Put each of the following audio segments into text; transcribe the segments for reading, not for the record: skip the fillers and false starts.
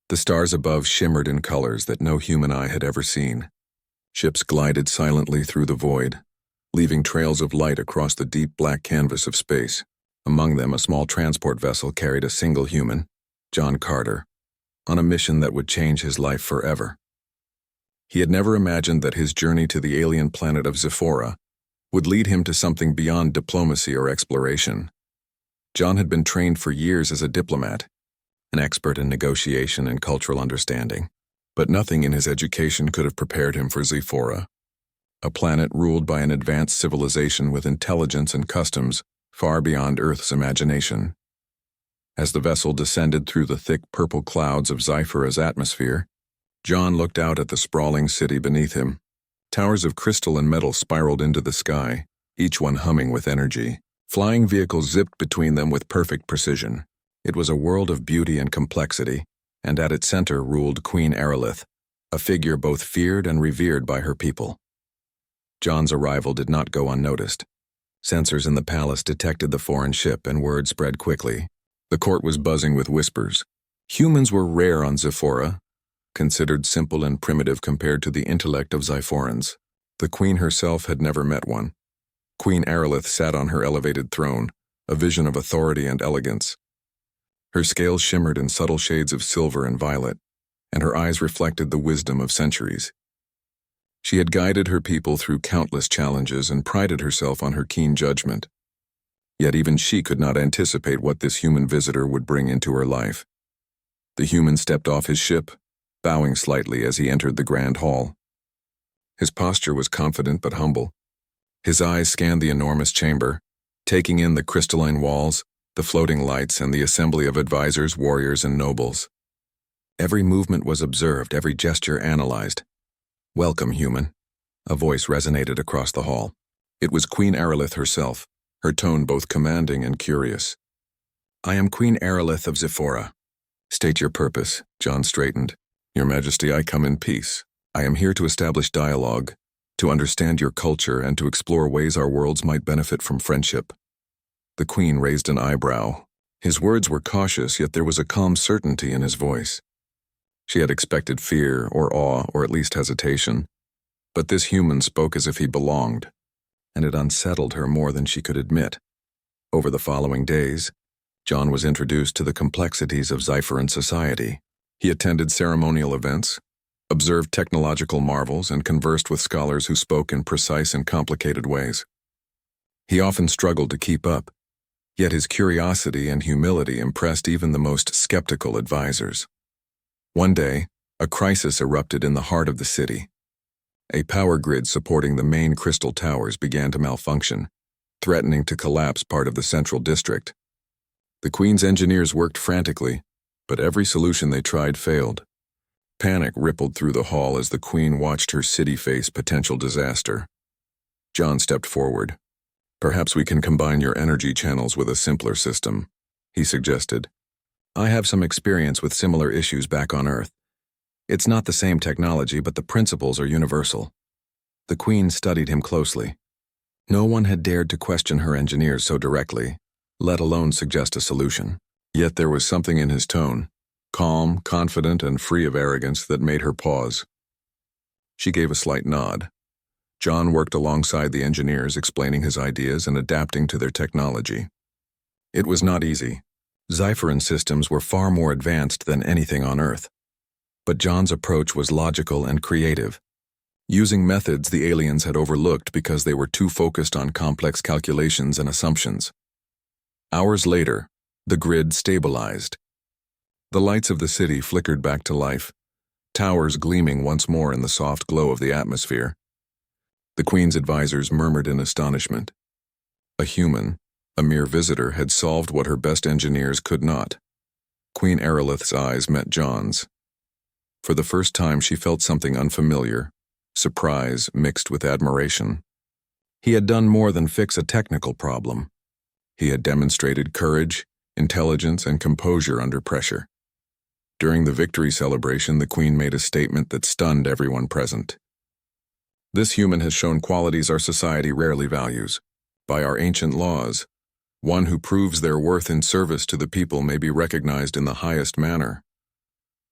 The stars above shimmered in colors that no human eye had ever seen. Ships glided silently through the void, leaving trails of light across the deep black canvas of space. Among them, a small transport vessel carried a single human, John Carter, on a mission that would change his life forever. He had never imagined that his journey to the alien planet of Zephora would lead him to something beyond diplomacy or exploration. John had been trained for years as a diplomat, an expert in negotiation and cultural understanding, but nothing in his education could have prepared him for Zephora, a planet ruled by an advanced civilization with intelligence and customs far beyond Earth's imagination. As the vessel descended through the thick purple clouds of Zephora's atmosphere, John looked out at the sprawling city beneath him. Towers of crystal and metal spiraled into the sky, each one humming with energy. Flying vehicles zipped between them with perfect precision. It was a world of beauty and complexity, and at its center ruled Queen Aerolith, a figure both feared and revered by her people. John's arrival did not go unnoticed. Sensors in the palace detected the foreign ship, and word spread quickly. The court was buzzing with whispers. Humans were rare on Zephora, considered simple and primitive compared to the intellect of Zephorans. The queen herself had never met one. Queen Aerolith sat on her elevated throne, a vision of authority and elegance. Her scales shimmered in subtle shades of silver and violet, and her eyes reflected the wisdom of centuries. She had guided her people through countless challenges and prided herself on her keen judgment. Yet even she could not anticipate what this human visitor would bring into her life. The human stepped off his ship, bowing slightly as he entered the grand hall. His posture was confident but humble. His eyes scanned the enormous chamber, taking in the crystalline walls, the floating lights, and the assembly of advisors, warriors, and nobles. Every movement was observed, every gesture analyzed. "Welcome, human," a voice resonated across the hall. It was Queen Aerolith herself, her tone both commanding and curious. "I am Queen Aerolith of Zephora." "State your purpose," John straightened. "Your Majesty, I come in peace. I am here to establish dialogue, to understand your culture, and to explore ways our worlds might benefit from friendship." The Queen raised an eyebrow. His words were cautious, yet there was a calm certainty in his voice. She had expected fear or awe, or at least hesitation. But this human spoke as if he belonged, and it unsettled her more than she could admit. Over the following days, John was introduced to the complexities of Zephoran society. He attended ceremonial events, observed technological marvels, and conversed with scholars who spoke in precise and complicated ways. He often struggled to keep up, yet his curiosity and humility impressed even the most skeptical advisors. One day, a crisis erupted in the heart of the city. A power grid supporting the main crystal towers began to malfunction, threatening to collapse part of the central district. The Queen's engineers worked frantically, but every solution they tried failed. Panic rippled through the hall as the Queen watched her city face potential disaster. John stepped forward. "Perhaps we can combine your energy channels with a simpler system," he suggested. "I have some experience with similar issues back on Earth. It's not the same technology, but the principles are universal." The Queen studied him closely. No one had dared to question her engineers so directly, let alone suggest a solution. Yet there was something in his tone, calm, confident, and free of arrogance, that made her pause. She gave a slight nod. John worked alongside the engineers, explaining his ideas and adapting to their technology. It was not easy. Zephoran systems were far more advanced than anything on Earth. But John's approach was logical and creative, using methods the aliens had overlooked because they were too focused on complex calculations and assumptions. Hours later, the grid stabilized. The lights of the city flickered back to life, towers gleaming once more in the soft glow of the atmosphere. The Queen's advisors murmured in astonishment. A human, a mere visitor, had solved what her best engineers could not. Queen Aerolith's eyes met John's. For the first time, she felt something unfamiliar, surprise mixed with admiration. He had done more than fix a technical problem. He had demonstrated courage, intelligence, and composure under pressure. During the victory celebration, the Queen made a statement that stunned everyone present. "This human has shown qualities our society rarely values. By our ancient laws, one who proves their worth in service to the people may be recognized in the highest manner."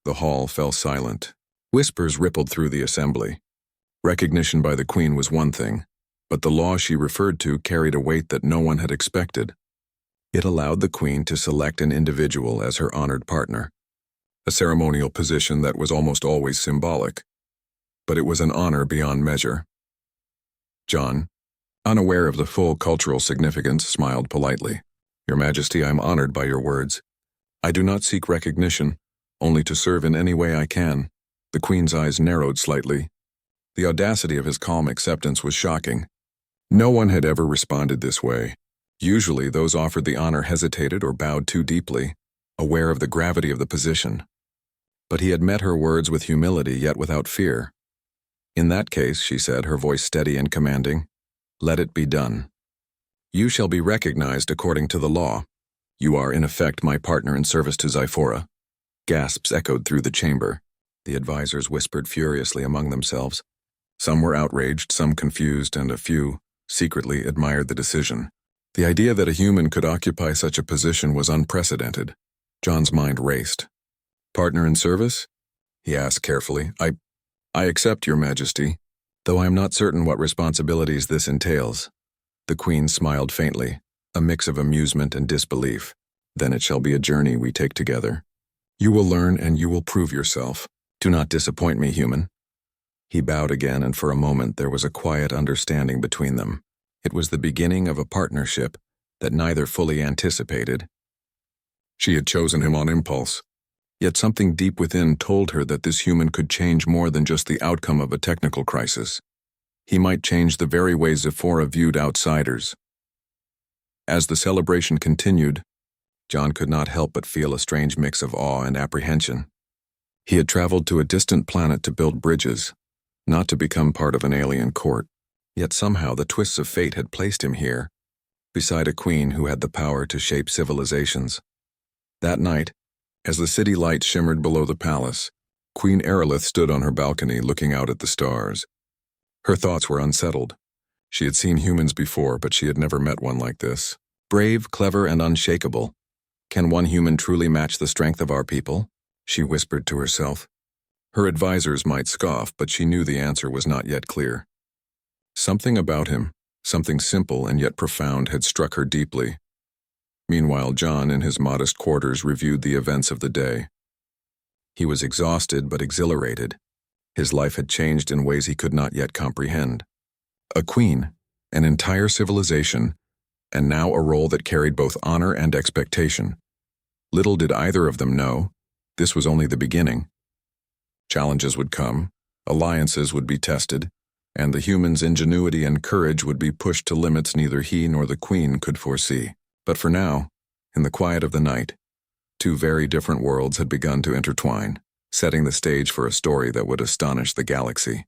The hall fell silent. Whispers rippled through the assembly. Recognition by the Queen was one thing, but the law she referred to carried a weight that no one had expected. It allowed the Queen to select an individual as her honored partner, a ceremonial position that was almost always symbolic. But it was an honor beyond measure. John, unaware of the full cultural significance, smiled politely. Your Majesty, I am honored by your words. I do not seek recognition, only to serve in any way I can. The Queen's eyes narrowed slightly. The audacity of his calm acceptance was shocking. No one had ever responded this way. Usually, those offered the honor hesitated or bowed too deeply, aware of the gravity of the position. But he had met her words with humility, yet without fear. In that case, she said, her voice steady and commanding, let it be done. You shall be recognized according to the law. You are, in effect, my partner in service to Zyphora. Gasps echoed through the chamber. The advisors whispered furiously among themselves. Some were outraged, some confused, and a few, secretly, admired the decision. The idea that a human could occupy such a position was unprecedented. John's mind raced. Partner in service? He asked carefully. I accept, Your Majesty, though I am not certain what responsibilities this entails. The Queen smiled faintly, a mix of amusement and disbelief. Then it shall be a journey we take together. You will learn and you will prove yourself. Do not disappoint me, human. He bowed again, and for a moment there was a quiet understanding between them. It was the beginning of a partnership that neither fully anticipated. She had chosen him on impulse, yet something deep within told her that this human could change more than just the outcome of a technical crisis. He might change the very way Zyphora viewed outsiders. As the celebration continued, John could not help but feel a strange mix of awe and apprehension. He had traveled to a distant planet to build bridges, not to become part of an alien court. Yet somehow the twists of fate had placed him here, beside a queen who had the power to shape civilizations. That night, as the city lights shimmered below the palace, Queen Aerolith stood on her balcony looking out at the stars. Her thoughts were unsettled. She had seen humans before, but she had never met one like this. Brave, clever, and unshakable. Can one human truly match the strength of our people? She whispered to herself. Her advisors might scoff, but she knew the answer was not yet clear. Something about him, something simple and yet profound, had struck her deeply. Meanwhile, John, in his modest quarters, reviewed the events of the day. He was exhausted but exhilarated. His life had changed in ways he could not yet comprehend. A queen, an entire civilization, and now a role that carried both honor and expectation. Little did either of them know, this was only the beginning. Challenges would come, alliances would be tested, and the human's ingenuity and courage would be pushed to limits neither he nor the Queen could foresee. But for now, in the quiet of the night, two very different worlds had begun to intertwine, setting the stage for a story that would astonish the galaxy.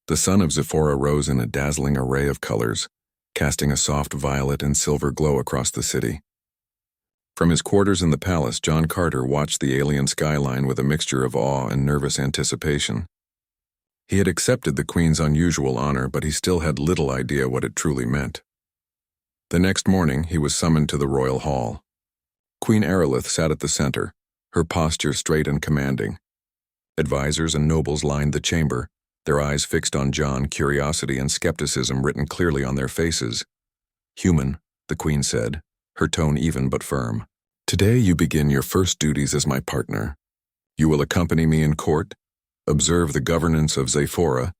The sun of Zyphora rose in a dazzling array of colors, casting a soft violet and silver glow across the city. From his quarters in the palace, John Carter watched the alien skyline with a mixture of awe and nervous anticipation. He had accepted the Queen's unusual honor, but he still had little idea what it truly meant. The next morning, he was summoned to the royal hall. Queen Aerolith sat at the center, her posture straight and commanding. Advisors and nobles lined the chamber, their eyes fixed on John, curiosity and skepticism written clearly on their faces. Human, the Queen said, her tone even but firm. Today you begin your first duties as my partner. You will accompany me in court, observe the governance of Zyphora,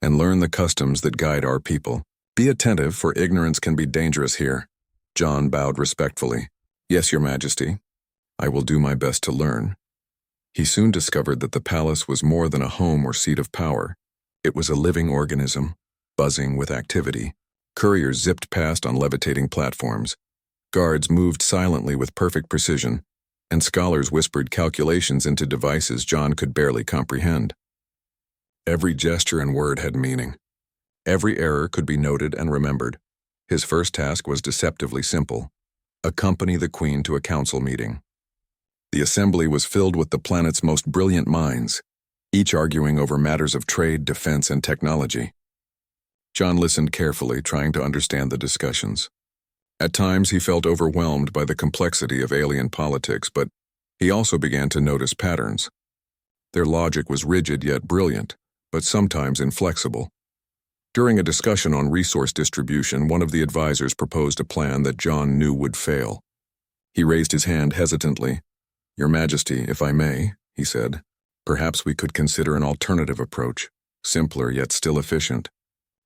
and learn the customs that guide our people. Be attentive, for ignorance can be dangerous here. John bowed respectfully. Yes, Your Majesty. I will do my best to learn. He soon discovered that the palace was more than a home or seat of power. It was a living organism, buzzing with activity. Couriers zipped past on levitating platforms. Guards moved silently with perfect precision, and scholars whispered calculations into devices John could barely comprehend. Every gesture and word had meaning. Every error could be noted and remembered. His first task was deceptively simple: accompany the Queen to a council meeting. The assembly was filled with the planet's most brilliant minds, each arguing over matters of trade, defense, and technology. John listened carefully, trying to understand the discussions. At times he felt overwhelmed by the complexity of alien politics, but he also began to notice patterns. Their logic was rigid yet brilliant, but sometimes inflexible. During a discussion on resource distribution, one of the advisors proposed a plan that John knew would fail. He raised his hand hesitantly. "Your Majesty, if I may," he said, "perhaps we could consider an alternative approach, simpler yet still efficient.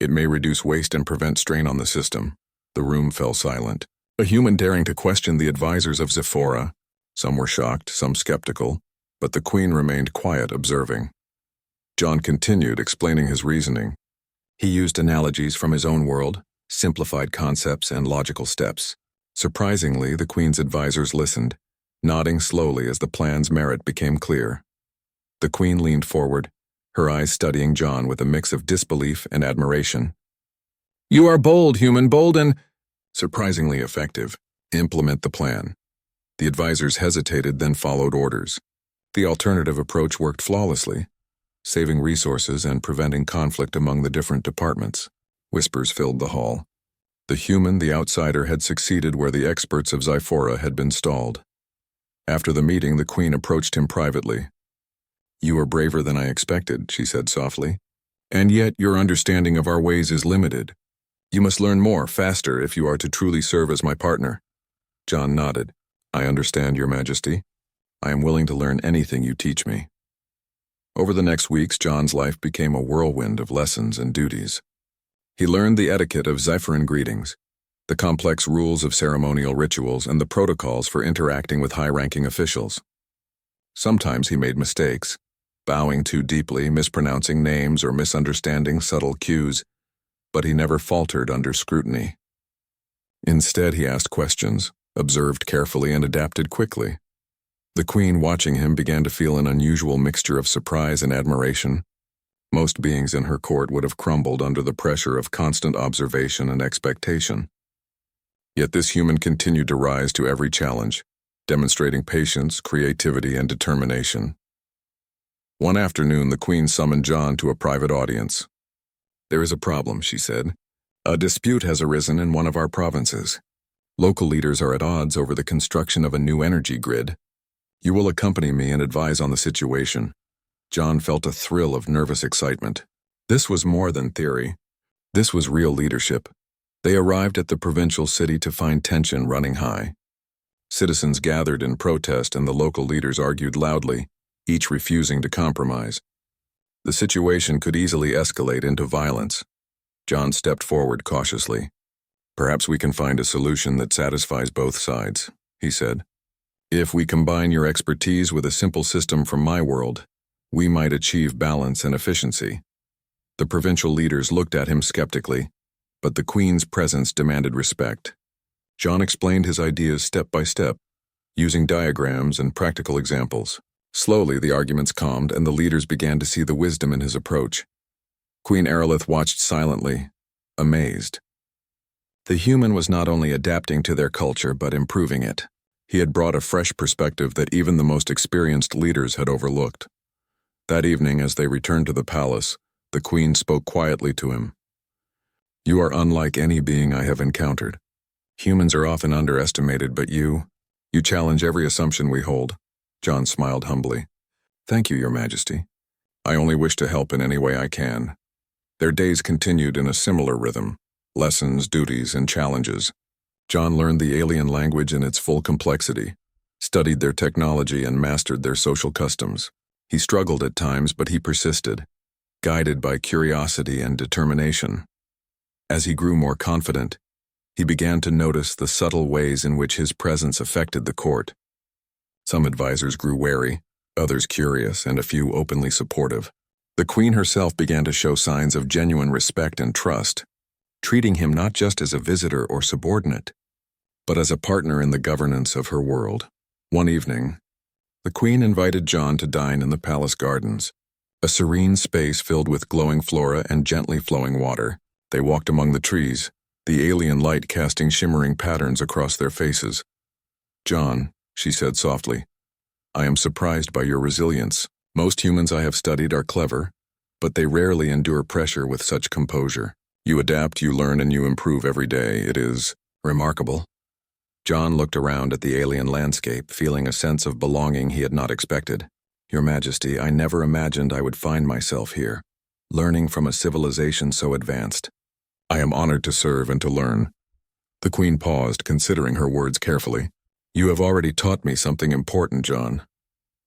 It may reduce waste and prevent strain on the system." The room fell silent. A human daring to question the advisors of Zephora. Some were shocked, some skeptical, but the Queen remained quiet, observing. John continued, explaining his reasoning. He used analogies from his own world, simplified concepts and logical steps. Surprisingly, the Queen's advisors listened, nodding slowly as the plan's merit became clear. The Queen leaned forward, her eyes studying John with a mix of disbelief and admiration. "You are bold, human, bold and surprisingly effective. Implement the plan." The advisors hesitated, then followed orders. The alternative approach worked flawlessly, saving resources and preventing conflict among the different departments. Whispers filled the hall. The human, the outsider, had succeeded where the experts of Zephora had been stalled. After the meeting, the Queen approached him privately. "You are braver than I expected," she said softly. "And yet your understanding of our ways is limited. You must learn more, faster, if you are to truly serve as my partner." John nodded. "I understand, Your Majesty. I am willing to learn anything you teach me." Over the next weeks, John's life became a whirlwind of lessons and duties. He learned the etiquette of Zephyrin greetings, the complex rules of ceremonial rituals, and the protocols for interacting with high-ranking officials. Sometimes he made mistakes, bowing too deeply, mispronouncing names, or misunderstanding subtle cues, but he never faltered under scrutiny. Instead, he asked questions, observed carefully, and adapted quickly. The Queen, watching him, began to feel an unusual mixture of surprise and admiration. Most beings in her court would have crumbled under the pressure of constant observation and expectation. Yet this human continued to rise to every challenge, demonstrating patience, creativity, and determination. One afternoon, the Queen summoned John to a private audience. "There is a problem," she said. "A dispute has arisen in one of our provinces. Local leaders are at odds over the construction of a new energy grid. You will accompany me and advise on the situation." John felt a thrill of nervous excitement. This was more than theory. This was real leadership. They arrived at the provincial city to find tension running high. Citizens gathered in protest and the local leaders argued loudly, each refusing to compromise. The situation could easily escalate into violence. John stepped forward cautiously. "Perhaps we can find a solution that satisfies both sides," he said. "If we combine your expertise with a simple system from my world, we might achieve balance and efficiency." The provincial leaders looked at him skeptically, but the Queen's presence demanded respect. John explained his ideas step by step, using diagrams and practical examples. Slowly, the arguments calmed, and the leaders began to see the wisdom in his approach. Queen Aerolith watched silently, amazed. The human was not only adapting to their culture, but improving it. He had brought a fresh perspective that even the most experienced leaders had overlooked. That evening, as they returned to the palace, the Queen spoke quietly to him. "You are unlike any being I have encountered. Humans are often underestimated, but you challenge every assumption we hold." John smiled humbly. "Thank you, Your Majesty. I only wish to help in any way I can." Their days continued in a similar rhythm, lessons, duties, and challenges. John learned the alien language in its full complexity, studied their technology, and mastered their social customs. He struggled at times, but he persisted, guided by curiosity and determination. As he grew more confident, he began to notice the subtle ways in which his presence affected the court. Some advisors grew wary, others curious, and a few openly supportive. The Queen herself began to show signs of genuine respect and trust, treating him not just as a visitor or subordinate, but as a partner in the governance of her world. One evening, the Queen invited John to dine in the palace gardens, a serene space filled with glowing flora and gently flowing water. They walked among the trees, the alien light casting shimmering patterns across their faces. "John," she said softly, "I am surprised by your resilience. Most humans I have studied are clever, but they rarely endure pressure with such composure. You adapt, you learn, and you improve every day. It is remarkable." John looked around at the alien landscape, feeling a sense of belonging he had not expected. Your Majesty, I never imagined I would find myself here, learning from a civilization so advanced. I am honored to serve and to learn. The Queen paused, considering her words carefully. You have already taught me something important, John.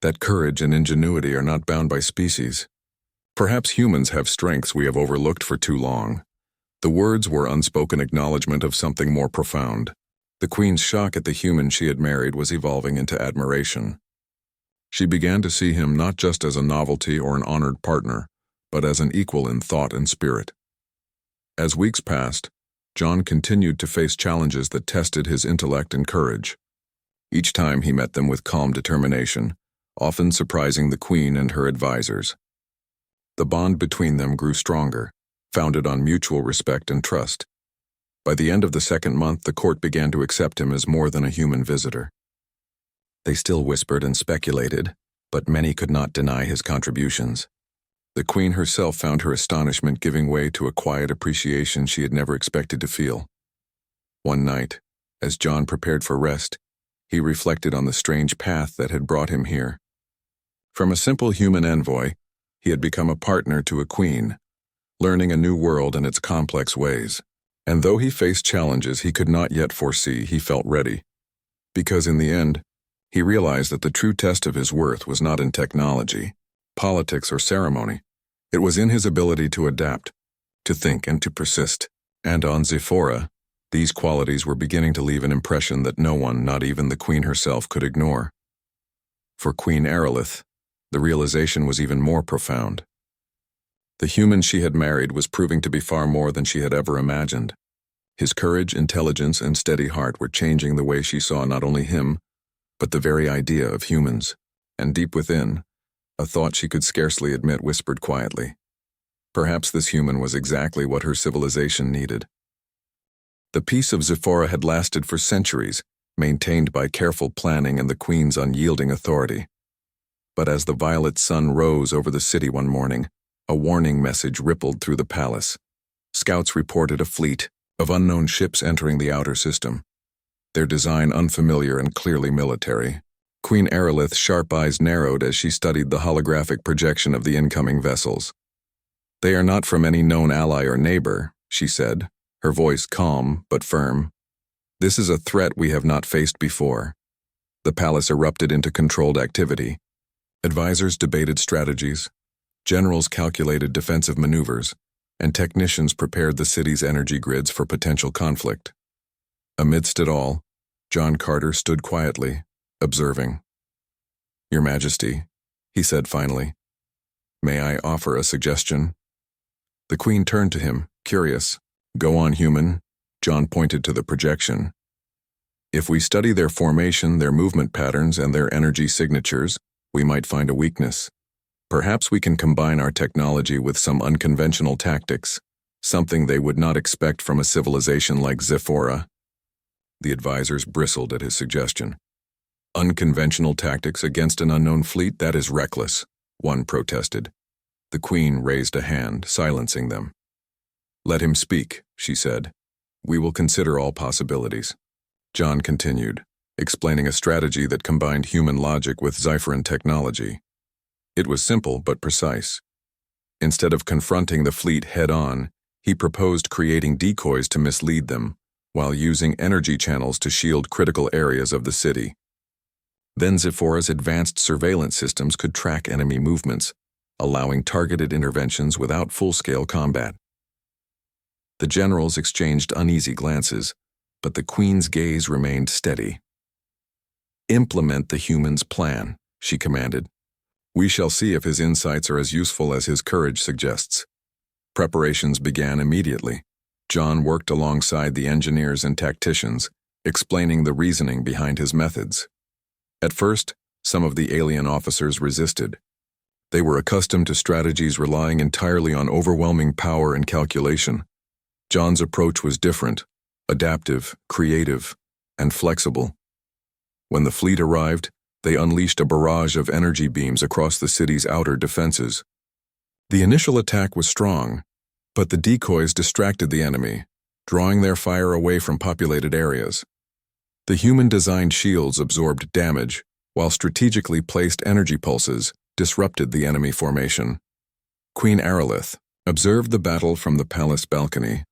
That courage and ingenuity are not bound by species. Perhaps humans have strengths we have overlooked for too long. The words were unspoken acknowledgement of something more profound. The Queen's shock at the human she had married was evolving into admiration. She began to see him not just as a novelty or an honored partner, but as an equal in thought and spirit. As weeks passed, John continued to face challenges that tested his intellect and courage. Each time he met them with calm determination, often surprising the Queen and her advisors. The bond between them grew stronger, founded on mutual respect and trust. By the end of the second month, the court began to accept him as more than a human visitor. They still whispered and speculated, but many could not deny his contributions. The Queen herself found her astonishment giving way to a quiet appreciation she had never expected to feel. One night, as John prepared for rest, he reflected on the strange path that had brought him here. From a simple human envoy, he had become a partner to a queen, learning a new world and its complex ways. And though he faced challenges he could not yet foresee, he felt ready. Because in the end, he realized that the true test of his worth was not in technology, politics, or ceremony. It was in his ability to adapt, to think, and to persist. And on Zephora, these qualities were beginning to leave an impression that no one, not even the Queen herself, could ignore. For Queen Aerolith, the realization was even more profound. The human she had married was proving to be far more than she had ever imagined. His courage, intelligence, and steady heart were changing the way she saw not only him, but the very idea of humans. And deep within, a thought she could scarcely admit whispered quietly. Perhaps this human was exactly what her civilization needed. The peace of Zephora had lasted for centuries, maintained by careful planning and the Queen's unyielding authority. But as the violet sun rose over the city one morning, a warning message rippled through the palace. Scouts reported a fleet of unknown ships entering the outer system, their design unfamiliar and clearly military. Queen Aerolith's sharp eyes narrowed as she studied the holographic projection of the incoming vessels. They are not from any known ally or neighbor, she said, her voice calm but firm. This is a threat we have not faced before. The palace erupted into controlled activity. Advisors debated strategies, generals calculated defensive maneuvers, and technicians prepared the city's energy grids for potential conflict. Amidst it all, John Carter stood quietly, observing. Your Majesty, he said finally, may I offer a suggestion? The Queen turned to him, curious. Go on, human. John pointed to the projection. If we study their formation, their movement patterns, and their energy signatures, we might find a weakness. Perhaps we can combine our technology with some unconventional tactics, something they would not expect from a civilization like Zephora. The advisors bristled at his suggestion. Unconventional tactics against an unknown fleet? That is reckless, one protested. The Queen raised a hand, silencing them. Let him speak, she said. We will consider all possibilities. John continued, explaining a strategy that combined human logic with Zephyran technology. It was simple but precise. Instead of confronting the fleet head-on, he proposed creating decoys to mislead them, while using energy channels to shield critical areas of the city. Then Zephora's advanced surveillance systems could track enemy movements, allowing targeted interventions without full-scale combat. The generals exchanged uneasy glances, but the Queen's gaze remained steady. Implement the human's plan, she commanded. We shall see if his insights are as useful as his courage suggests. Preparations began immediately. John worked alongside the engineers and tacticians, explaining the reasoning behind his methods. At first, some of the alien officers resisted. They were accustomed to strategies relying entirely on overwhelming power and calculation. John's approach was different, adaptive, creative, and flexible. When the fleet arrived, they unleashed a barrage of energy beams across the city's outer defenses. The initial attack was strong, but the decoys distracted the enemy, drawing their fire away from populated areas. The human-designed shields absorbed damage, while strategically placed energy pulses disrupted the enemy formation. Queen Aerolith observed the battle from the palace balcony,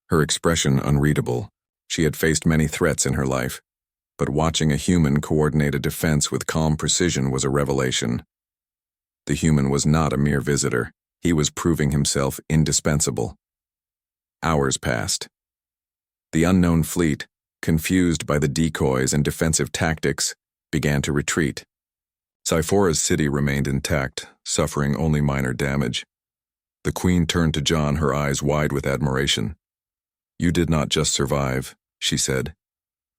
her expression unreadable. She had faced many threats in her life, but watching a human coordinate a defense with calm precision was a revelation. The human was not a mere visitor. He was proving himself indispensable. Hours passed. The unknown fleet, confused by the decoys and defensive tactics, began to retreat. Zyphora's city remained intact, suffering only minor damage. The Queen turned to John, her eyes wide with admiration. "You did not just survive," she said.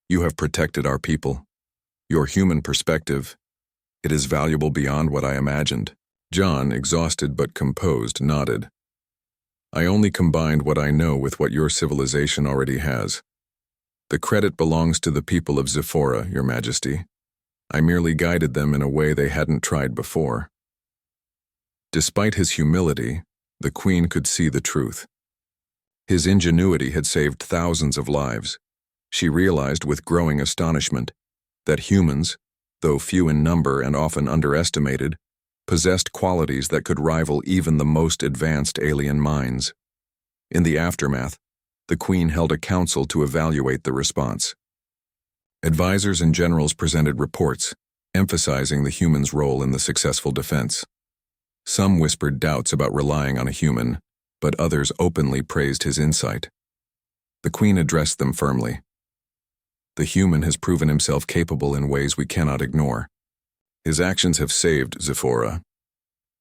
"You have protected our people. Your human perspective, it is valuable beyond what I imagined." John, exhausted but composed, nodded. "I only combined what I know with what your civilization already has. The credit belongs to the people of Zyphora, Your Majesty. I merely guided them in a way they hadn't tried before." Despite his humility, the Queen could see the truth. His ingenuity had saved thousands of lives. She realized with growing astonishment that humans, though few in number and often underestimated, possessed qualities that could rival even the most advanced alien minds. In the aftermath, the Queen held a council to evaluate the response. Advisors and generals presented reports, emphasizing the human's role in the successful defense. Some whispered doubts about relying on a human, but others openly praised his insight. The Queen addressed them firmly. "The human has proven himself capable in ways we cannot ignore. His actions have saved Zyphora.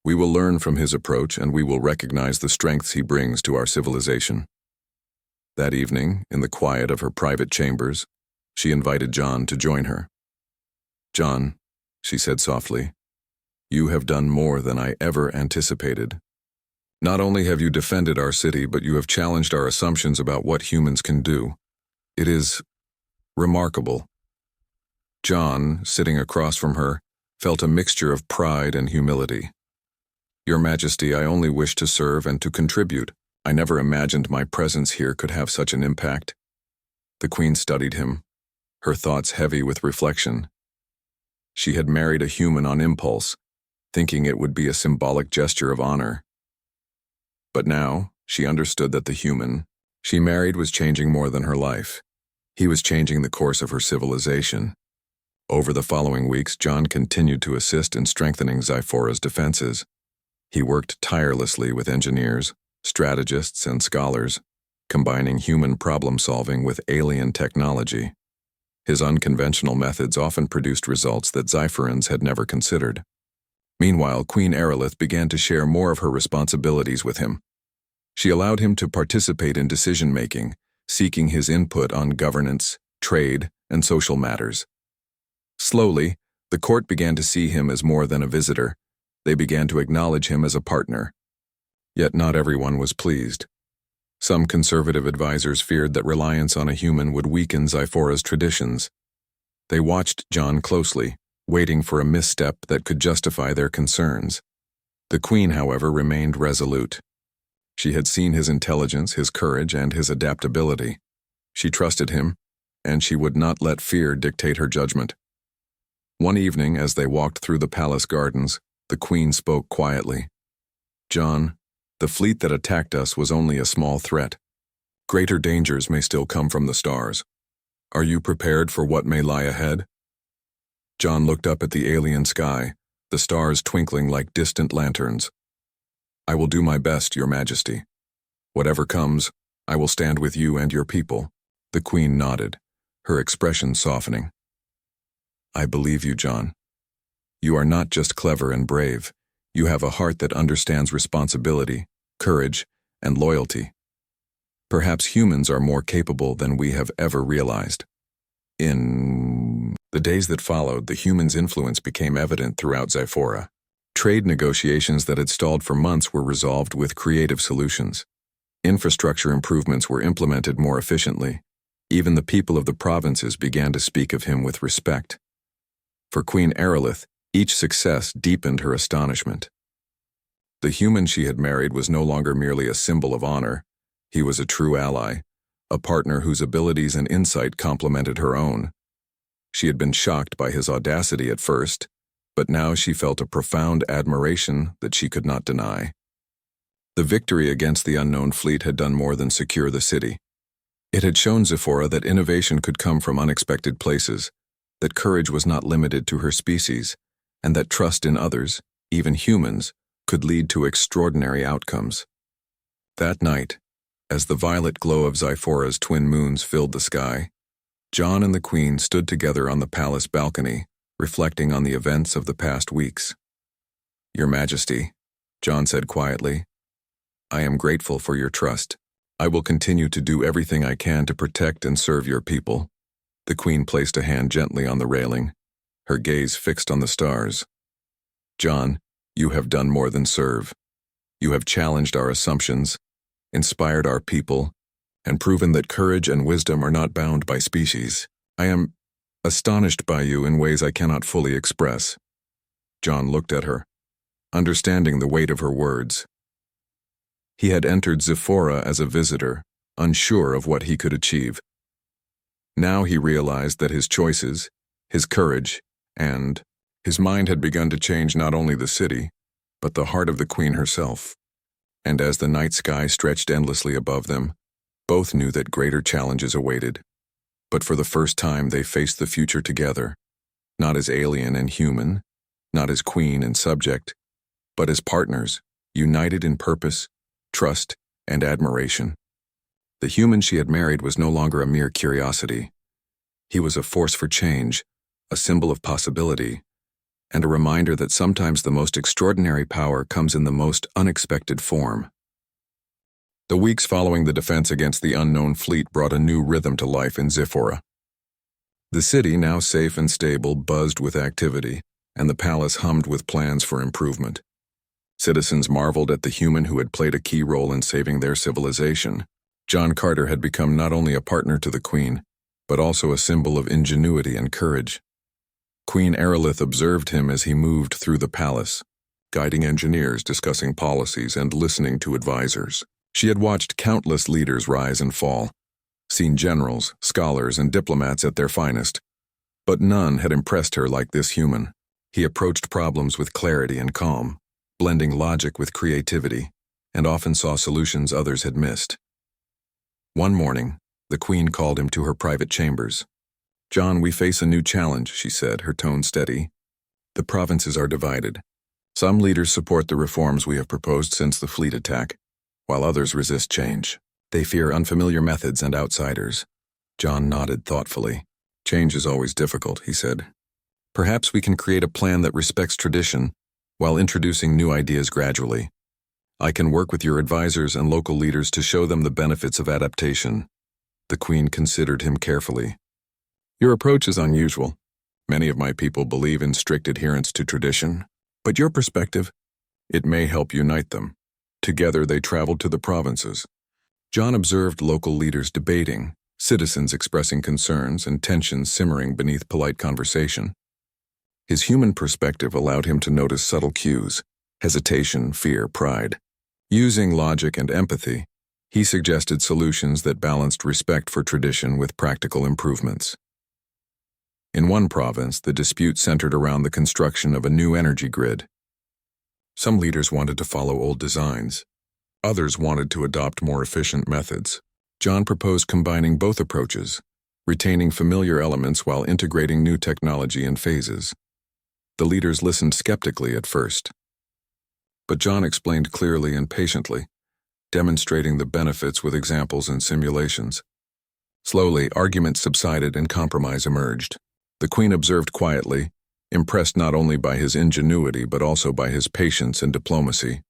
We will learn from his approach and we will recognize the strengths he brings to our civilization." That evening, in the quiet of her private chambers, she invited John to join her. "John," she said softly, "you have done more than I ever anticipated. Not only have you defended our city, but you have challenged our assumptions about what humans can do. It is remarkable." John, sitting across from her, felt a mixture of pride and humility. "Your Majesty, I only wish to serve and to contribute. I never imagined my presence here could have such an impact." The Queen studied him, her thoughts heavy with reflection. She had married a human on impulse, thinking it would be a symbolic gesture of honor. But now, she understood that the human she married was changing more than her life. He was changing the course of her civilization. Over the following weeks, John continued to assist in strengthening Zyphora's defenses. He worked tirelessly with engineers, strategists, and scholars, combining human problem-solving with alien technology. His unconventional methods often produced results that Zyphorans had never considered. Meanwhile, Queen Aerolith began to share more of her responsibilities with him. She allowed him to participate in decision-making, seeking his input on governance, trade, and social matters. Slowly, the court began to see him as more than a visitor. They began to acknowledge him as a partner. Yet not everyone was pleased. Some conservative advisors feared that reliance on a human would weaken Zyphora's traditions. They watched John closely, waiting for a misstep that could justify their concerns. The Queen, however, remained resolute. She had seen his intelligence, his courage, and his adaptability. She trusted him, and she would not let fear dictate her judgment. One evening, as they walked through the palace gardens, the Queen spoke quietly. "John, the fleet that attacked us was only a small threat. Greater dangers may still come from the stars. Are you prepared for what may lie ahead?" John looked up at the alien sky, the stars twinkling like distant lanterns. "I will do my best, Your Majesty. Whatever comes, I will stand with you and your people." The Queen nodded, her expression softening. "I believe you, John. You are not just clever and brave. You have a heart that understands responsibility, courage, and loyalty. Perhaps humans are more capable than we have ever realized." In the days that followed, the human's influence became evident throughout Zyphora. Trade negotiations that had stalled for months were resolved with creative solutions. Infrastructure improvements were implemented more efficiently. Even the people of the provinces began to speak of him with respect. For Queen Aerolith, each success deepened her astonishment. The human she had married was no longer merely a symbol of honor. He was a true ally, a partner whose abilities and insight complemented her own. She had been shocked by his audacity at first, but now she felt a profound admiration that she could not deny. The victory against the unknown fleet had done more than secure the city. It had shown Zephora that innovation could come from unexpected places, that courage was not limited to her species, and that trust in others, even humans, could lead to extraordinary outcomes. That night, as the violet glow of Zephora's twin moons filled the sky, John and the Queen stood together on the palace balcony, reflecting on the events of the past weeks. "Your Majesty," John said quietly, "I am grateful for your trust. I will continue to do everything I can to protect and serve your people." The Queen placed a hand gently on the railing, her gaze fixed on the stars. "John, you have done more than serve. You have challenged our assumptions, inspired our people, and proven that courage and wisdom are not bound by species. I am astonished by you in ways I cannot fully express." John looked at her, understanding the weight of her words. He had entered Zephora as a visitor, unsure of what he could achieve. Now he realized that his choices, his courage, and his mind had begun to change not only the city, but the heart of the Queen herself. And as the night sky stretched endlessly above them, both knew that greater challenges awaited. But for the first time they faced the future together, not as alien and human, not as queen and subject, but as partners, united in purpose, trust, and admiration. The human she had married was no longer a mere curiosity. He was a force for change, a symbol of possibility, and a reminder that sometimes the most extraordinary power comes in the most unexpected form. The weeks following the defense against the unknown fleet brought a new rhythm to life in Zephora. The city, now safe and stable, buzzed with activity, and the palace hummed with plans for improvement. Citizens marveled at the human who had played a key role in saving their civilization. John Carter had become not only a partner to the Queen, but also a symbol of ingenuity and courage. Queen Aerolith observed him as he moved through the palace, guiding engineers, discussing policies, and listening to advisors. She had watched countless leaders rise and fall, seen generals, scholars, and diplomats at their finest, but none had impressed her like this human. He approached problems with clarity and calm, blending logic with creativity, and often saw solutions others had missed. One morning, the Queen called him to her private chambers. "John, we face a new challenge," she said, her tone steady. "The provinces are divided. Some leaders support the reforms we have proposed since the fleet attack, while others resist change. They fear unfamiliar methods and outsiders." John nodded thoughtfully. "Change is always difficult," he said. "Perhaps we can create a plan that respects tradition while introducing new ideas gradually. I can work with your advisors and local leaders to show them the benefits of adaptation." The Queen considered him carefully. "Your approach is unusual. Many of my people believe in strict adherence to tradition, but your perspective, it may help unite them." Together they traveled to the provinces. John observed local leaders debating, citizens expressing concerns, and tensions simmering beneath polite conversation. His human perspective allowed him to notice subtle cues: hesitation, fear, pride. Using logic and empathy, he suggested solutions that balanced respect for tradition with practical improvements. In one province, the dispute centered around the construction of a new energy grid. Some leaders wanted to follow old designs. Others wanted to adopt more efficient methods. John proposed combining both approaches, retaining familiar elements while integrating new technology and phases. The leaders listened skeptically at first, but John explained clearly and patiently, demonstrating the benefits with examples and simulations. Slowly, arguments subsided and compromise emerged. The Queen observed quietly, impressed not only by his ingenuity but also by his patience and diplomacy.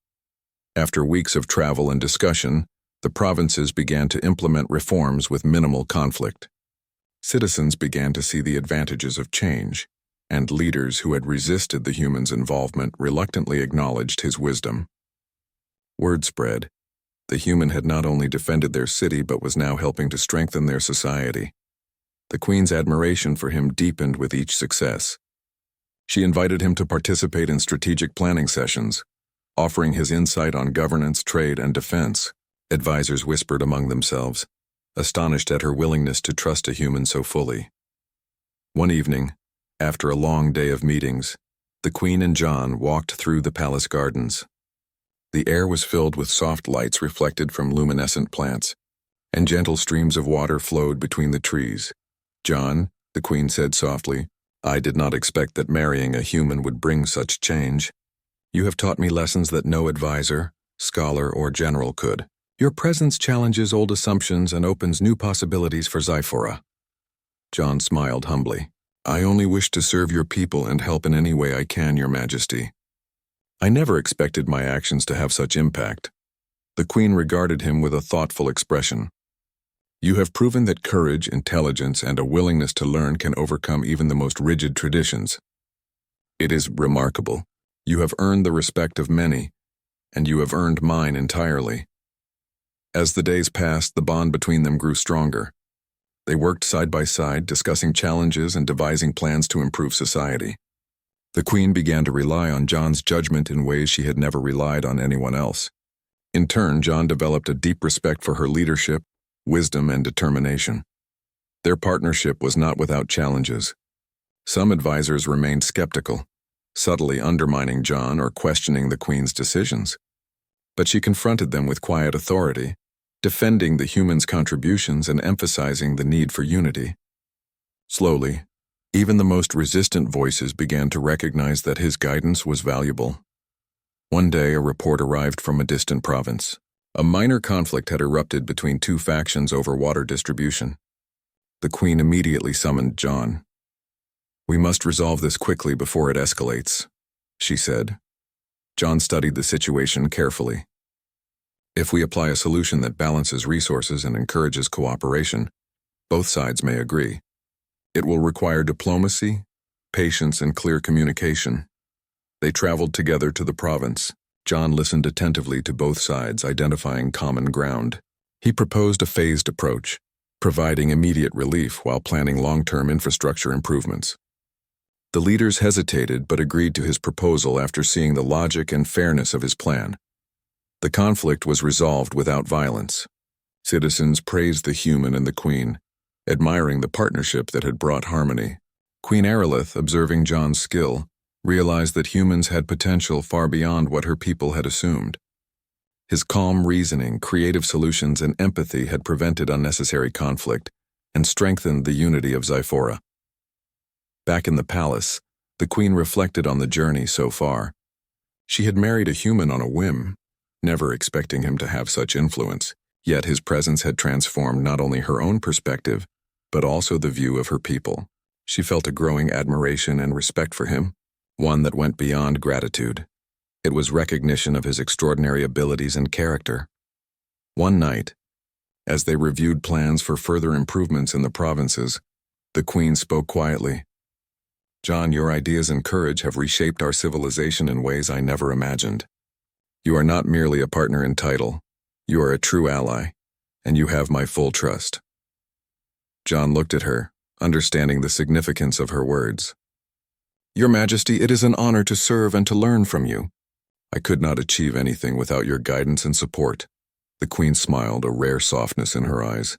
After weeks of travel and discussion, the provinces began to implement reforms with minimal conflict. Citizens began to see the advantages of change, and leaders who had resisted the human's involvement reluctantly acknowledged his wisdom. Word spread. The human had not only defended their city but was now helping to strengthen their society. The Queen's admiration for him deepened with each success. She invited him to participate in strategic planning sessions, offering his insight on governance, trade, and defense. Advisors whispered among themselves, astonished at her willingness to trust a human so fully. One evening, after a long day of meetings, The Queen and John walked through the palace gardens. The air was filled with soft lights reflected from luminescent plants, and gentle streams of water flowed between the trees. "John," the Queen said softly, "I did not expect that marrying a human would bring such change. You have taught me lessons that no advisor, scholar, or general could. Your presence challenges old assumptions and opens new possibilities for Zyphora." John smiled humbly. "I only wish to serve your people and help in any way I can, Your Majesty." "I never expected my actions to have such impact." The Queen regarded him with a thoughtful expression. "You have proven that courage, intelligence, and a willingness to learn can overcome even the most rigid traditions. It is remarkable. You have earned the respect of many, and you have earned mine entirely." As the days passed, the bond between them grew stronger. They worked side by side, discussing challenges and devising plans to improve society. The Queen began to rely on John's judgment in ways she had never relied on anyone else. In turn, John developed a deep respect for her leadership, wisdom, and determination. Their partnership was not without challenges. Some advisors remained skeptical, subtly undermining John or questioning the Queen's decisions. But she confronted them with quiet authority, defending the humans' contributions and emphasizing the need for unity. Slowly, even the most resistant voices began to recognize that his guidance was valuable. One day, a report arrived from a distant province. A minor conflict had erupted between two factions over water distribution. The Queen immediately summoned John. "We must resolve this quickly before it escalates," she said. John studied the situation carefully. "If we apply a solution that balances resources and encourages cooperation, both sides may agree. It will require diplomacy, patience, and clear communication." They traveled together to the province. John listened attentively to both sides, identifying common ground. He proposed a phased approach, providing immediate relief while planning long-term infrastructure improvements. The leaders hesitated but agreed to his proposal after seeing the logic and fairness of his plan. The conflict was resolved without violence. Citizens praised the human and the Queen, admiring the partnership that had brought harmony. Queen Aerolith, observing John's skill, realized that humans had potential far beyond what her people had assumed. His calm reasoning, creative solutions, and empathy had prevented unnecessary conflict and strengthened the unity of Zyphora. Back in the palace, the Queen reflected on the journey so far. She had married a human on a whim, never expecting him to have such influence, yet his presence had transformed not only her own perspective, but also the view of her people. She felt a growing admiration and respect for him, one that went beyond gratitude. It was recognition of his extraordinary abilities and character. One night, as they reviewed plans for further improvements in the provinces, the Queen spoke quietly. "John, your ideas and courage have reshaped our civilization in ways I never imagined. You are not merely a partner in title, you are a true ally, and you have my full trust." John looked at her, understanding the significance of her words. "Your Majesty, it is an honor to serve and to learn from you. I could not achieve anything without your guidance and support." The Queen smiled, a rare softness in her eyes.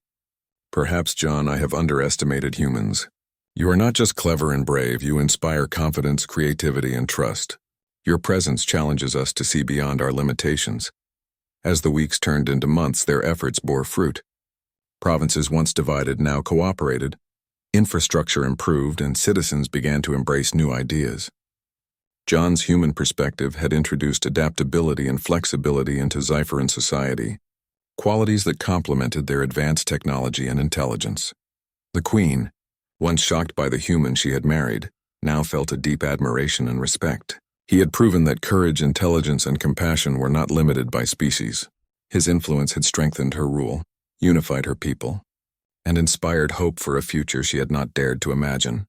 "Perhaps, John, I have underestimated humans. You are not just clever and brave, you inspire confidence, creativity, and trust. Your presence challenges us to see beyond our limitations." As the weeks turned into months, their efforts bore fruit. Provinces once divided now cooperated. Infrastructure improved, and citizens began to embrace new ideas. John's human perspective had introduced adaptability and flexibility into Zyphoran society, qualities that complemented their advanced technology and intelligence. The Queen, once shocked by the human she had married, now felt a deep admiration and respect. He had proven that courage, intelligence, and compassion were not limited by species. His influence had strengthened her rule, unified her people, and inspired hope for a future she had not dared to imagine.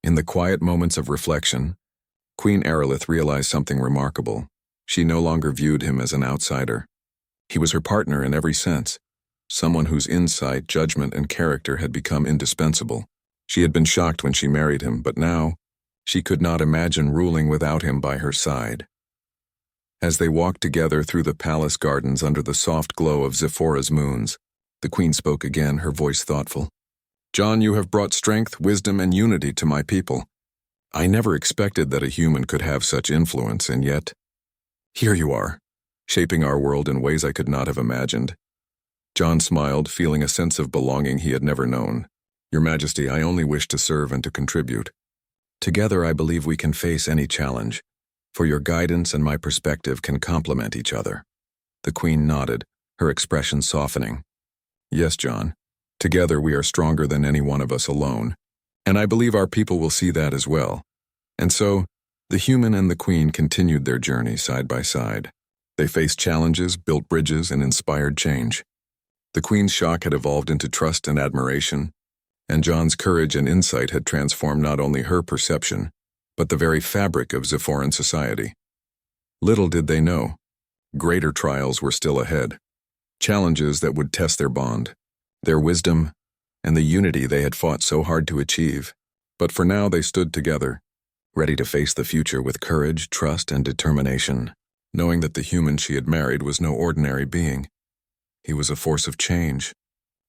In the quiet moments of reflection, Queen Aerolith realized something remarkable. She no longer viewed him as an outsider. He was her partner in every sense, someone whose insight, judgment, and character had become indispensable. She had been shocked when she married him, but now, she could not imagine ruling without him by her side. As they walked together through the palace gardens under the soft glow of Zephora's moons, the Queen spoke again, her voice thoughtful. "John, you have brought strength, wisdom, and unity to my people. I never expected that a human could have such influence, and yet, here you are, shaping our world in ways I could not have imagined. John smiled, feeling a sense of belonging he had never known. Your Majesty, I only wish to serve and to contribute. Together, I believe we can face any challenge, for your guidance and my perspective can complement each other. The Queen nodded, her expression softening. Yes, John. Together we are stronger than any one of us alone, and I believe our people will see that as well. And so, the human and the Queen continued their journey side by side. They faced challenges, built bridges, and inspired change. The Queen's shock had evolved into trust and admiration, and John's courage and insight had transformed not only her perception, but the very fabric of Zephoran society. Little did they know, greater trials were still ahead, challenges that would test their bond, their wisdom, and the unity they had fought so hard to achieve. But for now they stood together, ready to face the future with courage, trust, and determination, knowing that the human she had married was no ordinary being. He was a force of change,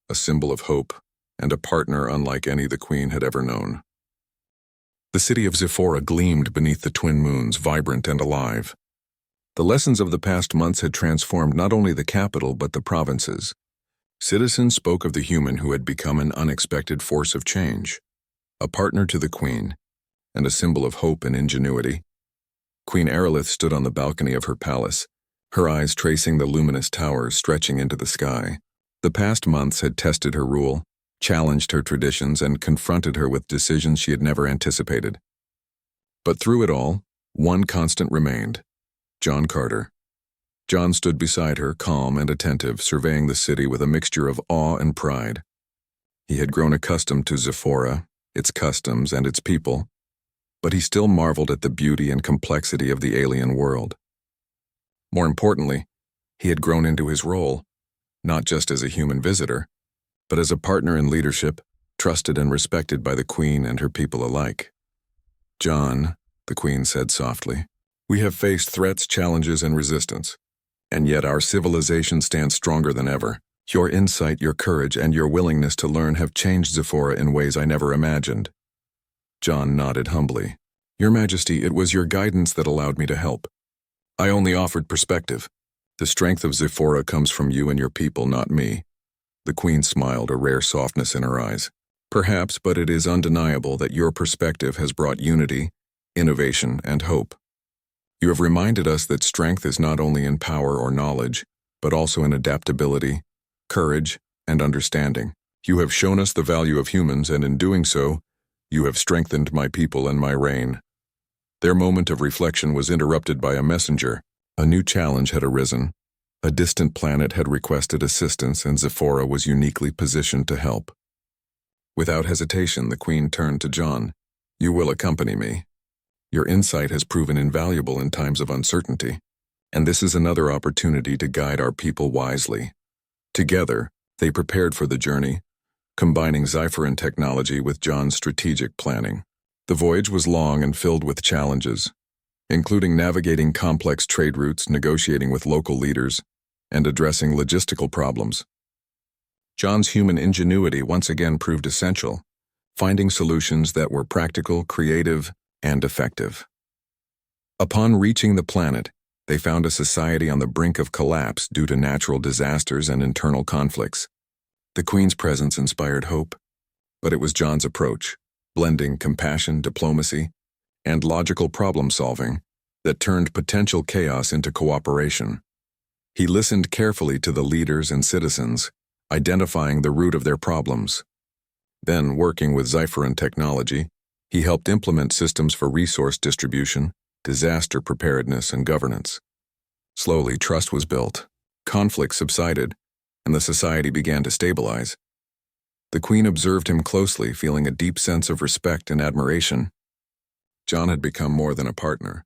a symbol of hope, and a partner unlike any the Queen had ever known. The city of Zephora gleamed beneath the twin moons, vibrant and alive. The lessons of the past months had transformed not only the capital but the provinces. Citizens spoke of the human who had become an unexpected force of change, a partner to the Queen, and a symbol of hope and ingenuity. Queen Aerolith stood on the balcony of her palace, her eyes tracing the luminous towers stretching into the sky. The past months had tested her rule, challenged her traditions, and confronted her with decisions she had never anticipated. But through it all, one constant remained: John Carter. John stood beside her, calm and attentive, surveying the city with a mixture of awe and pride. He had grown accustomed to Zephora, its customs, and its people, but he still marveled at the beauty and complexity of the alien world. More importantly, he had grown into his role, not just as a human visitor, but as a partner in leadership, trusted and respected by the Queen and her people alike. John, the Queen said softly, we have faced threats, challenges, and resistance, and yet our civilization stands stronger than ever. Your insight, your courage, and your willingness to learn have changed Zephora in ways I never imagined. John nodded humbly. Your Majesty, it was your guidance that allowed me to help. I only offered perspective. The strength of Zephora comes from you and your people, not me. The Queen smiled, a rare softness in her eyes. Perhaps, but it is undeniable that your perspective has brought unity, innovation, and hope. You have reminded us that strength is not only in power or knowledge, but also in adaptability, courage, and understanding. You have shown us the value of humans, and in doing so, you have strengthened my people and my reign. Their moment of reflection was interrupted by a messenger. A new challenge had arisen. A distant planet had requested assistance, and Zephora was uniquely positioned to help. Without hesitation, the Queen turned to John. You will accompany me. Your insight has proven invaluable in times of uncertainty, and this is another opportunity to guide our people wisely. Together, they prepared for the journey, combining Zephoran technology with John's strategic planning. The voyage was long and filled with challenges, including navigating complex trade routes, negotiating with local leaders, and addressing logistical problems. John's human ingenuity once again proved essential, finding solutions that were practical, creative, and effective. Upon reaching the planet, they found a society on the brink of collapse due to natural disasters and internal conflicts. The Queen's presence inspired hope, but it was John's approach, blending compassion, diplomacy, and logical problem-solving, that turned potential chaos into cooperation. He listened carefully to the leaders and citizens, identifying the root of their problems. Then, working with Zephoran technology, he helped implement systems for resource distribution, disaster preparedness, and governance. Slowly, trust was built, conflict subsided, and the society began to stabilize. The Queen observed him closely, feeling a deep sense of respect and admiration. John had become more than a partner.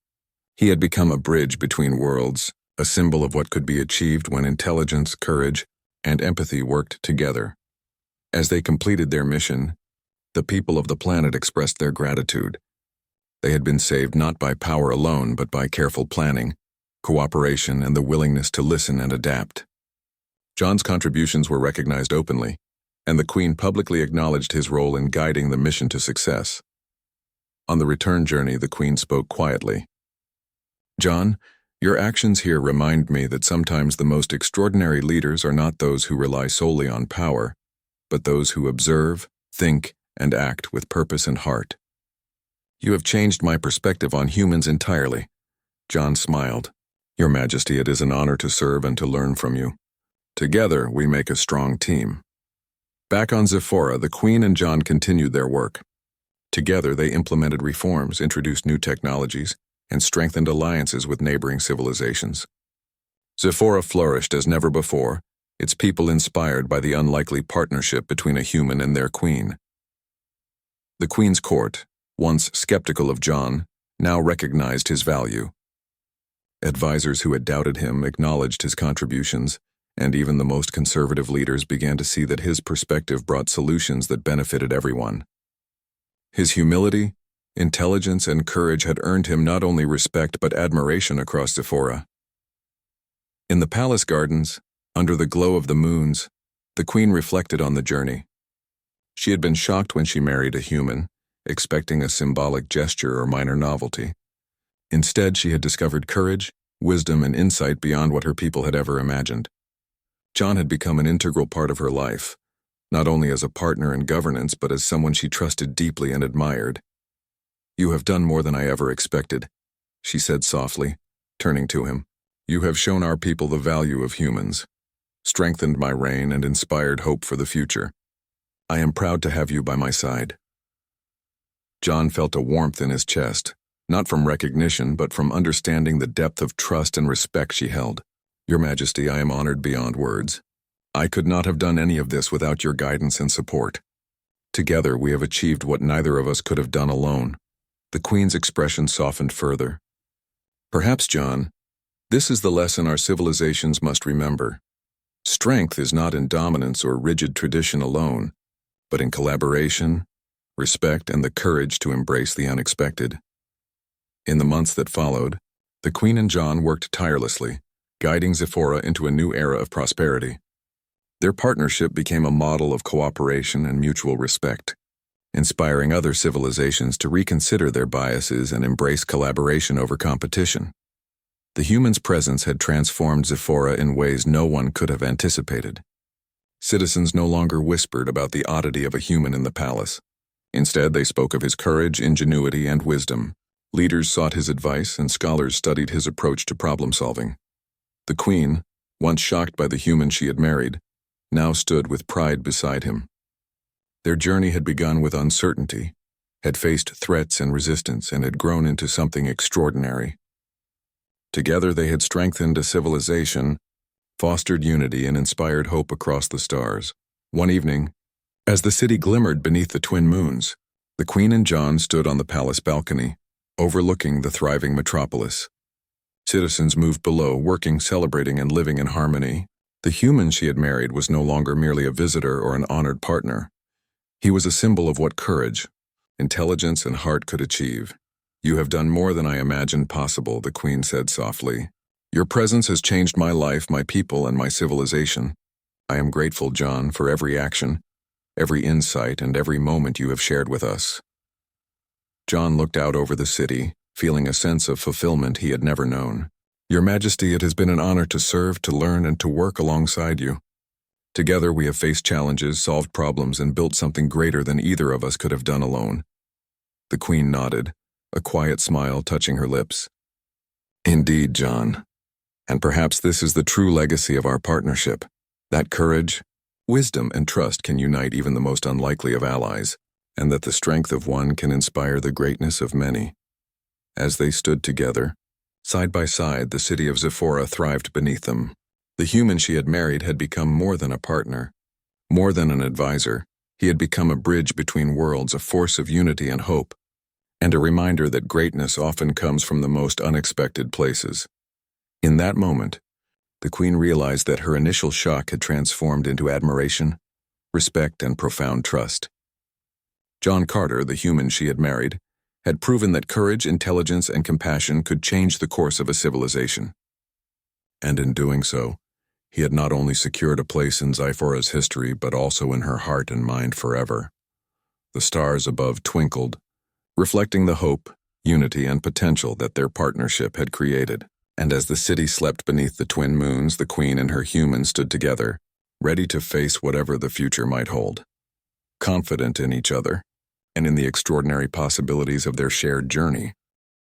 He had become a bridge between worlds, a symbol of what could be achieved when intelligence, courage, and empathy worked together. As they completed their mission, the people of the planet expressed their gratitude. They had been saved not by power alone, but by careful planning, cooperation, and the willingness to listen and adapt. John's contributions were recognized openly, and the Queen publicly acknowledged his role in guiding the mission to success. On the return journey, the Queen spoke quietly. "John, your actions here remind me that sometimes the most extraordinary leaders are not those who rely solely on power, but those who observe, think, and act with purpose and heart. You have changed my perspective on humans entirely." John smiled. "Your Majesty, it is an honor to serve and to learn from you. Together, we make a strong team." Back on Zephora, the Queen and John continued their work. Together, they implemented reforms, introduced new technologies, and strengthened alliances with neighboring civilizations. Zephora flourished as never before, its people inspired by the unlikely partnership between a human and their queen. The Queen's court, once skeptical of John, now recognized his value. Advisors who had doubted him acknowledged his contributions, and even the most conservative leaders began to see that his perspective brought solutions that benefited everyone. His humility, intelligence, and courage had earned him not only respect but admiration across Zephora. In the palace gardens, under the glow of the moons, the Queen reflected on the journey. She had been shocked when she married a human, expecting a symbolic gesture or minor novelty. Instead, she had discovered courage, wisdom, and insight beyond what her people had ever imagined. John had become an integral part of her life, not only as a partner in governance but as someone she trusted deeply and admired. "You have done more than I ever expected," she said softly, turning to him. "You have shown our people the value of humans, strengthened my reign, and inspired hope for the future. I am proud to have you by my side." John felt a warmth in his chest, not from recognition but from understanding the depth of trust and respect she held. "Your Majesty, I am honored beyond words. I could not have done any of this without your guidance and support. Together, we have achieved what neither of us could have done alone." The Queen's expression softened further. "Perhaps, John, this is the lesson our civilizations must remember. Strength is not in dominance or rigid tradition alone, but in collaboration, respect, and the courage to embrace the unexpected." In the months that followed, the Queen and John worked tirelessly, guiding Zephora into a new era of prosperity. Their partnership became a model of cooperation and mutual respect, inspiring other civilizations to reconsider their biases and embrace collaboration over competition. The human's presence had transformed Zephora in ways no one could have anticipated. Citizens no longer whispered about the oddity of a human in the palace. Instead, they spoke of his courage, ingenuity, and wisdom. Leaders sought his advice, and scholars studied his approach to problem-solving. The Queen, once shocked by the human she had married, now stood with pride beside him. Their journey had begun with uncertainty, had faced threats and resistance, and had grown into something extraordinary. Together they had strengthened a civilization, fostered unity, and inspired hope across the stars. One evening, as the city glimmered beneath the twin moons, the Queen and John stood on the palace balcony, overlooking the thriving metropolis. Citizens moved below, working, celebrating, and living in harmony. The human she had married was no longer merely a visitor or an honored partner. He was a symbol of what courage, intelligence, and heart could achieve. "You have done more than I imagined possible," the Queen said softly. "Your presence has changed my life, my people, and my civilization. I am grateful, John, for every action, every insight, and every moment you have shared with us." John looked out over the city, feeling a sense of fulfillment he had never known. "Your Majesty, it has been an honor to serve, to learn, and to work alongside you. Together we have faced challenges, solved problems, and built something greater than either of us could have done alone." The Queen nodded, a quiet smile touching her lips. "Indeed, John. And perhaps this is the true legacy of our partnership, that courage, wisdom, and trust can unite even the most unlikely of allies, and that the strength of one can inspire the greatness of many." As they stood together, side by side, the city of Zephora thrived beneath them. The human she had married had become more than a partner, more than an advisor. He had become a bridge between worlds, a force of unity and hope, and a reminder that greatness often comes from the most unexpected places. In that moment, the Queen realized that her initial shock had transformed into admiration, respect, and profound trust. John Carter, the human she had married, had proven that courage, intelligence, and compassion could change the course of a civilization. And in doing so, he had not only secured a place in Zephora's history but also in her heart and mind forever. The stars above twinkled, reflecting the hope, unity, and potential that their partnership had created. And as the city slept beneath the twin moons, the Queen and her humans stood together, ready to face whatever the future might hold. Confident in each other, and in the extraordinary possibilities of their shared journey,